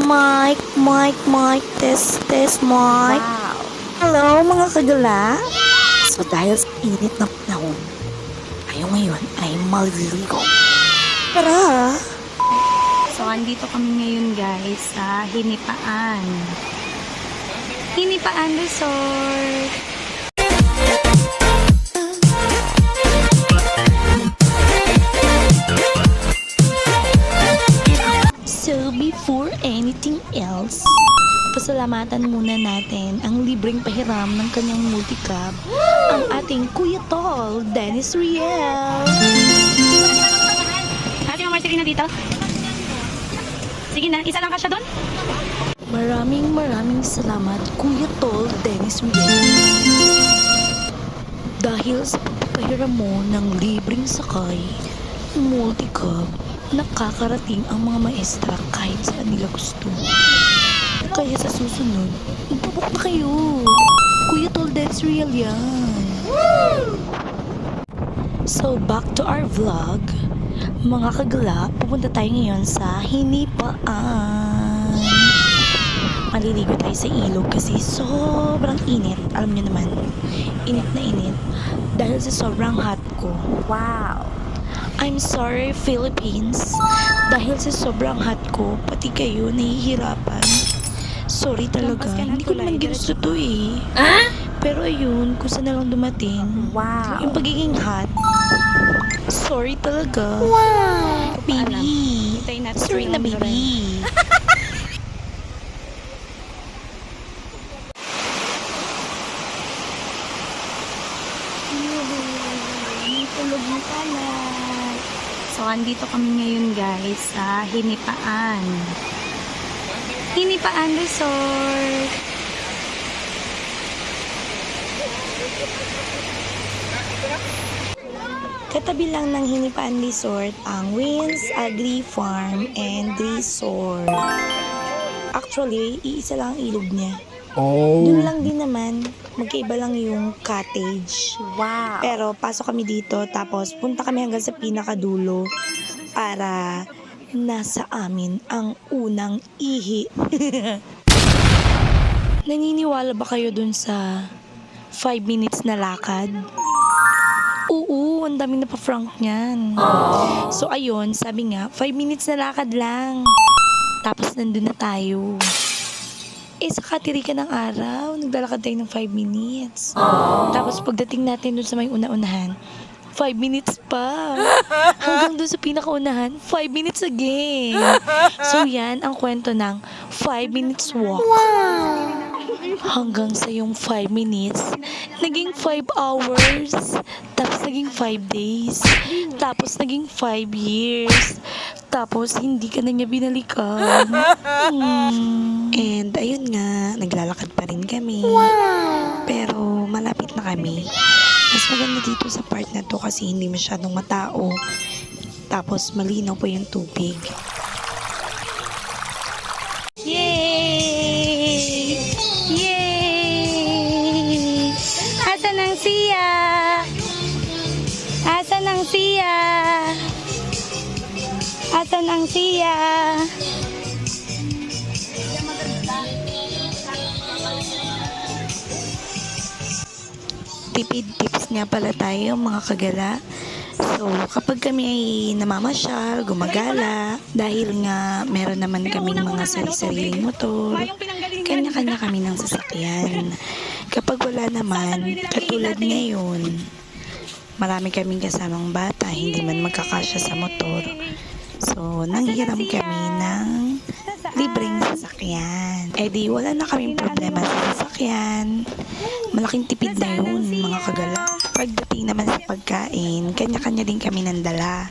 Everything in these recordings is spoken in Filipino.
Mic, test, mic. Wow. Hello mga kagala. So dahil sa init na panahon, tayo ngayon ay maliligo. Tara! So, andito kami ngayon guys sa Hinipaan. Hinipaan Resort. So before anything else, pasalamatan muna natin ang libreng pahiram ng kanyang multicab, ang ating Kuya Tol, Dennis Riel. Ate Mamar, sige na dito. Sige na, isa lang ka siya doon. Maraming salamat, Kuya Tol, Dennis Riel. Dahil sa pagpapahiram mo ng libreng sakay, multicab, nakakarating ang mga maestra kahit saan nila gusto. Kaya sa susunod, magpabok na kayo. Kuya Tol, Dennis Riel yan. So, back to our vlog. Mga kagala, pupunta tayo ngayon sa Hinipaan. Maliligo tayo sa ilog kasi sobrang init. Alam niyo naman, init na init. Dahil sa sobrang hot ko. Wow. I'm sorry, Philippines. Dahil sa sobrang hot ko, pati kayo nahihirapan. Sorry talaga. Lampas ka na, Hindi ko naman tulay. ginusto to eh. Pero ayun, kung saan na lang dumating. Wow. Yung pagiging hot. Sorry talaga. Wow. Baby. Hintayin natin Sorry si na, Ma'am baby. Tulog mo pala. So, andito kami ngayon guys sa Hinipaan. Hinipaan Resort. Katabi lang ng Hinipaan Resort ang Wins Agri Farm and Resort. Actually, iisa lang ang ilog niya. Doon lang din naman, magkaiba lang yung cottage. Wow. Pero pasok kami dito, tapos punta kami hanggang sa pinakadulo para nasa amin ang unang ihi. Naniniwala ba kayo dun sa 5 minutes na lakad? Oo, ang daming napaprank niyan. So ayun, sabi nga, 5 minutes na lakad lang. Tapos nandun na tayo. Sa katirikan ng araw, naglalakad tayo ng 5 minutes. Tapos pagdating natin dun sa may una-unahan, 5 minutes pa. Hanggang dun sa pinakaunahan, 5 minutes again. So yan ang kwento ng 5 minutes walk. Hanggang sa yung 5 minutes, naging 5 hours. Tapos naging 5 days. Tapos naging 5 years. Tapos hindi ka na niya binalikan. And ayun nga, naglalakad pa rin kami. Pero malapit na kami. Mas maganda dito sa part na to kasi hindi masyadong matao. Tapos malinaw po yung tubig. Yay! Yay! Asan ang siya? Asan ang siya? Asan ang siya? Tipid tips nga pala tayo mga kagala. So kapag kami ay namamasyal, gumagala, dahil nga meron naman kaming mga sari-sariling motor, kanya-kanya kami ng sasakyan. Kapag wala naman, katulad ngayon, marami kaming kasamang bata, hindi man magkakasya sa motor. So nanghiram kami ng libreng sasakyan. Di wala na kaming problema sa sasakyan. Malaking tipid na yun mga kagala. Pagdating naman sa pagkain, kanya-kanya din kami ng dala.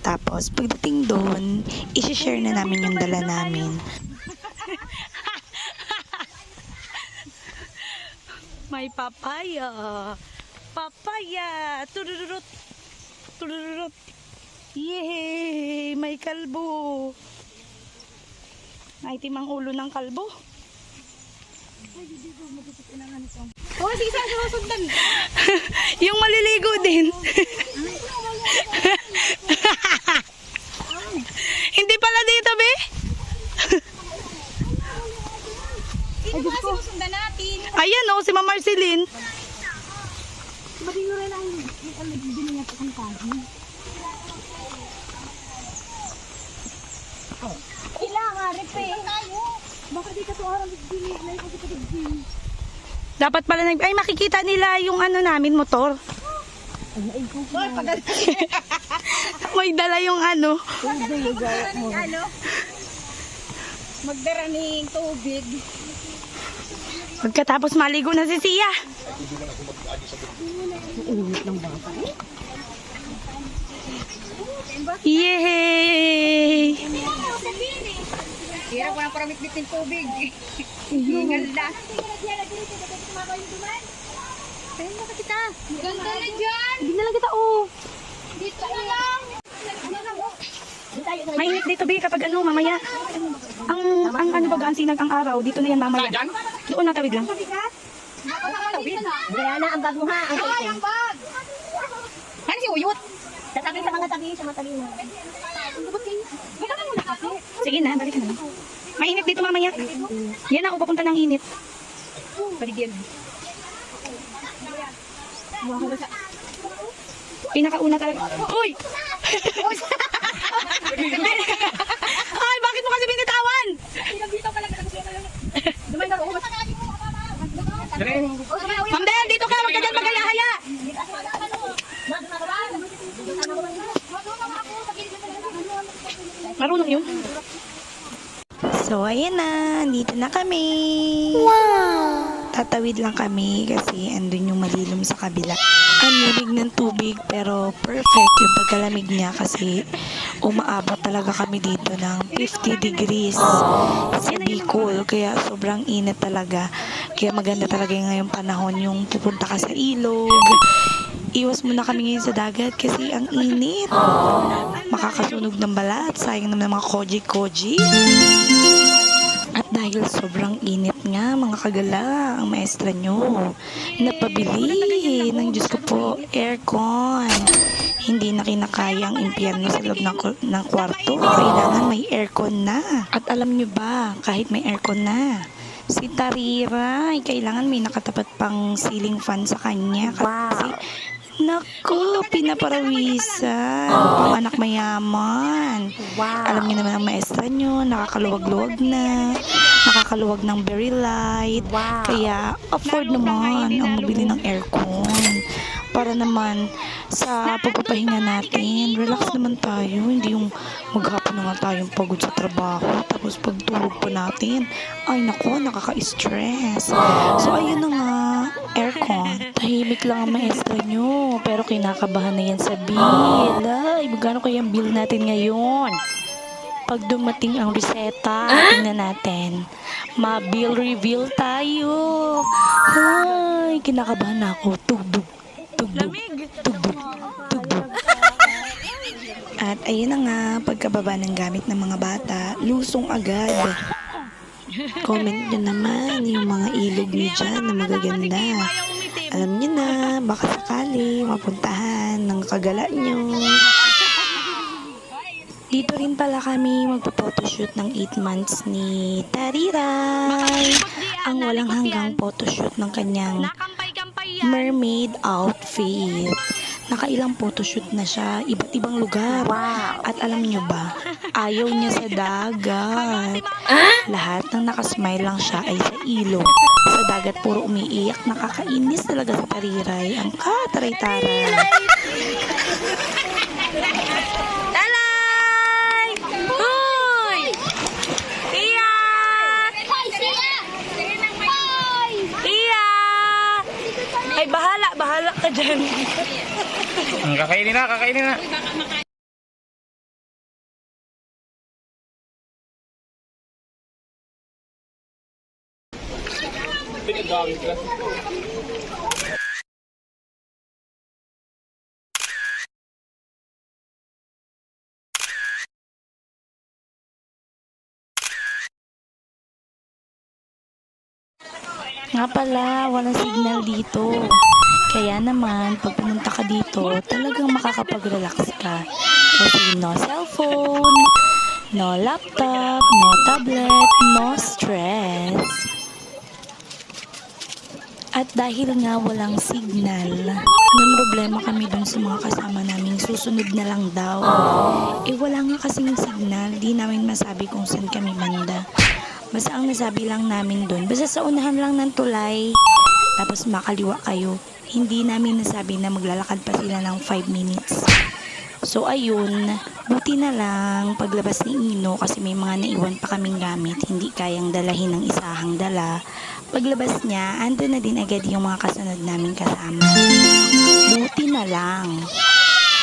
Tapos pagdating doon, isi-share na namin yung dala namin. May papaya. Papaya. Tururut. Tururut. Yay! May kalbo. Maitim ang ulo ng kalbo. Oh, sige, saan susundan? Yung maliligo din. Hindi pala dito, be? sinusundan natin. Ayan o, si Ma'am Marceline. Kailangan, repe. Baka di ka to araw nagbili. Dapat pala ay makikita nila yung ano namin motor. May dala yung ano. Magdara ng tubig. Pagkatapos maligo na si Sia. Yay! Hirap walang paramit-mit ng tubig. Hingal na. Ayun na kita. Ganda na dyan. Hindi na lang kita, Dito na lang. Mainit dito, Bi, kapag ano, mamaya. Ang ano ba, ang sinag ang araw, dito na yan mamaya. Doon natawid lang. Diana, ang bag mo ha. Ang bag. Ano si Uyot? Tatabi sa mga tabi mo. Sige na, balik na. Mainit dito mamaya. Yan ako papunta ng init. Paligyan. Pinakauna talaga. Uy! Ay, bakit mo kasi binitawan? Ma'am Bel, dito ka, wag ka dyan magaya-haya. Marunong yun. So, ayan na. Dito na kami. Wow! Tatawid lang kami kasi andun yung malilom sa kabila. Ang lamig ng tubig pero perfect yung pagkalamig niya kasi umaabot talaga kami dito ng 50 degrees sa Bicol. Kaya sobrang init talaga. Kaya maganda talaga ngayong panahon yung pupunta ka sa ilog. Iwas muna kami ngayon sa dagat kasi ang init. Makakasunog ng balat. Sayang naman ng mga koji-koji. At dahil sobrang init nga mga kagala, ang maestra nyo napabili ng Diyos ko po, aircon. Hindi na kinakaya ang impyerno sa loob ng kwarto. Kailangan may aircon na. At alam nyo ba, kahit may aircon na, si Tarira, kailangan may nakatapat pang ceiling fan sa kanya. Kasi, naku, pinaparawisan. Pang anak mayaman. Alam niyo naman ang maestra nyo, nakakaluwag-luwag na. Nakakaluwag ng very light. Kaya, afford naman ang mabili ng aircon. Para naman sa pagpapahinga natin, relax naman tayo. Hindi yung maghapon na nga tayong pagod sa trabaho. Tapos pagtulog pa natin, ay nako, nakaka-stress. So, ayun na nga, aircon. Tahimik lang ang maestra nyo. Pero kinakabahan na yan sa bill. Ay, magkano kaya ang bill natin ngayon? Pag dumating ang reseta, tingnan natin. Ma-bill reveal tayo. Ay, kinakabahan na ako. Tugdug. Tugdog, tugdog, tugdog. At ayun na nga, pagkababa ng gamit ng mga bata, lusong agad. Comment nyo naman yung mga ilog nyo dyan na magaganda. Alam nyo na, baka sakali mapuntahan ng kagala nyo. Dito rin pala kami magpo-photoshoot ng 8 months ni Tariray. Ang walang hanggang photoshoot ng kanyang mermaid outfit. Nakailang photoshoot na siya, iba't ibang lugar. At alam nyo ba, ayaw niya sa dagat. Lahat ng nakasmile lang siya ay sa ilog. Sa dagat puro umiiyak, nakakainis talaga sa Tariray. Ang kataray-taray. Talay! Hoy! Iya! Iya! Ay, bahala ka dyan. Kakainin na. Nga pala, walang signal dito. Kaya naman, pag pumunta ka dito, talagang makakapag-relax ka. Kasi no cellphone, no laptop, no tablet, no stress. At dahil nga walang signal, nang problema kami dun sa mga kasama namin, susunod na lang daw. Eh wala nga kasing signal, di namin masabi kung saan kami banda. Basta ang nasabi lang namin dun, basta sa unahan lang ng tulay, tapos makaliwa kayo. Hindi namin nasabi na maglalakad pa sila ng 5 minutes. So ayun, buti na lang paglabas ni Ino kasi may mga naiwan pa kaming gamit, hindi kayang dalahin ng isahang dala. Paglabas niya, ando na din agad yung mga kasunod naming kasama. Buti na lang.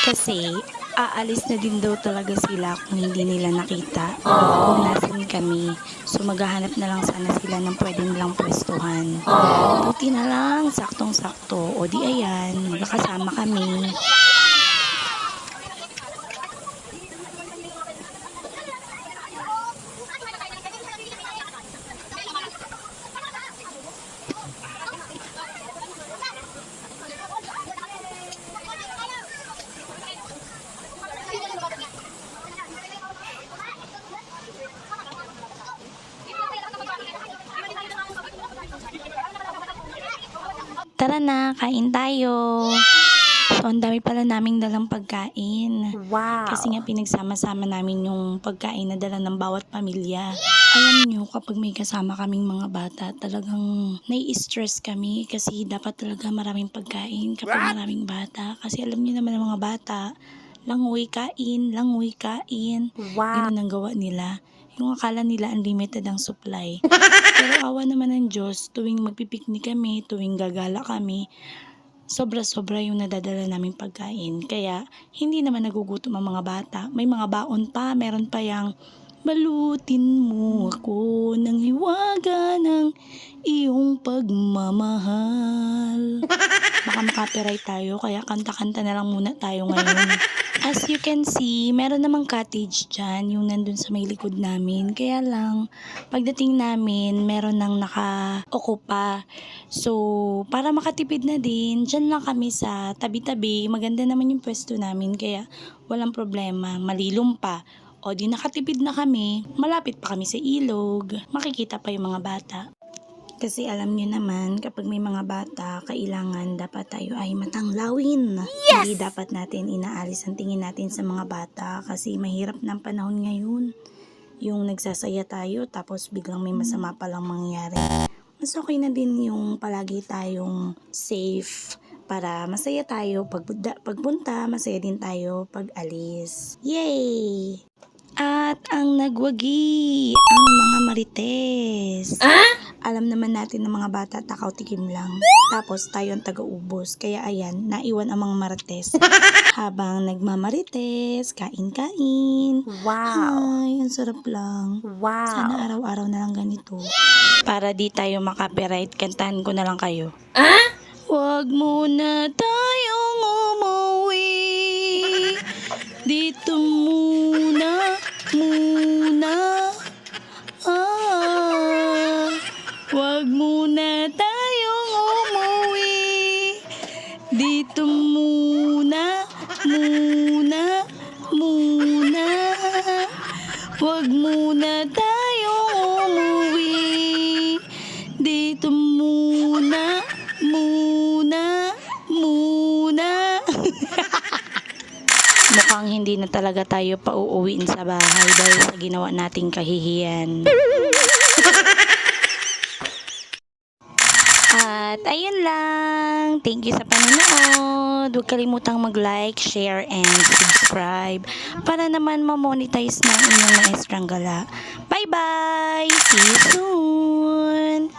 Kasi, aalis na din daw talaga sila kung hindi nila nakita kung nasan kami. So, maghahanap na lang sana sila ng pwede nilang pwestuhan. Buti na lang, saktong-sakto. O di ayan, magkakasama kami. Tara na, kain tayo. So, ang dami pala naming dalang pagkain. Wow. Kasi nga pinagsama-sama namin yung pagkain na dala ng bawat pamilya. Alam nyo, kapag may kasama kaming mga bata, talagang nai-stress kami kasi dapat talaga maraming pagkain kapag maraming bata. Kasi alam nyo naman ang mga bata, langoy kain. Wow. Ganun ang gawa nila. Yung akala nila unlimited ang supply. Pero awa naman ng Diyos, tuwing magpipiknik kami, tuwing gagala kami, sobra-sobra yung nadadala naming pagkain. Kaya, hindi naman nagugutom ang mga bata. May mga baon pa, meron pa yung balutin mo ako ng hiwaga ng iyong pagmamahal. Baka makapiright tayo, kaya kanta-kanta na lang muna tayo ngayon. As you can see, meron namang cottage dyan, yung nandun sa may likod namin. Kaya lang, pagdating namin, meron nang naka-okupa. So, para makatipid na din, dyan lang kami sa tabi-tabi. Maganda naman yung pwesto namin, kaya walang problema. Malilom pa. O di nakatipid na kami, malapit pa kami sa ilog. Makikita pa yung mga bata. Kasi alam niyo naman, kapag may mga bata, kailangan dapat tayo ay matanglawin. Yes! Hindi dapat natin inaalis ang tingin natin sa mga bata kasi mahirap ng panahon ngayon. Yung nagsasaya tayo tapos biglang may masama palang mangyayari. Mas okay na din yung palagi tayong safe para masaya tayo pagpunta, masaya din tayo pag alis. Yay! At ang nagwagi, ang mga marites. Alam naman natin ng mga bata, takaw tikim lang. Tapos tayo ang taga-ubos. Kaya ayan, naiwan ang mga marites. Habang nagmamarites, kain-kain. Wow. Ay, ang sarap lang. Wow. Sana araw-araw na lang ganito. Para di tayo makapiright, kantahan ko na lang kayo. Wag muna tayong umuwi. Dito muna. Wag muna tayong umuwi. Dito muna. Wag muna tayong umuwi. Dito muna. Mukhang hindi na talaga tayo pauuwiin sa bahay dahil sa ginawa nating kahihiyan. At ayun lang. Thank you sa panonood. Huwag kalimutang mag-like, share, and subscribe para naman ma-monetize ng inyong maestrang gala. Bye-bye! See you soon!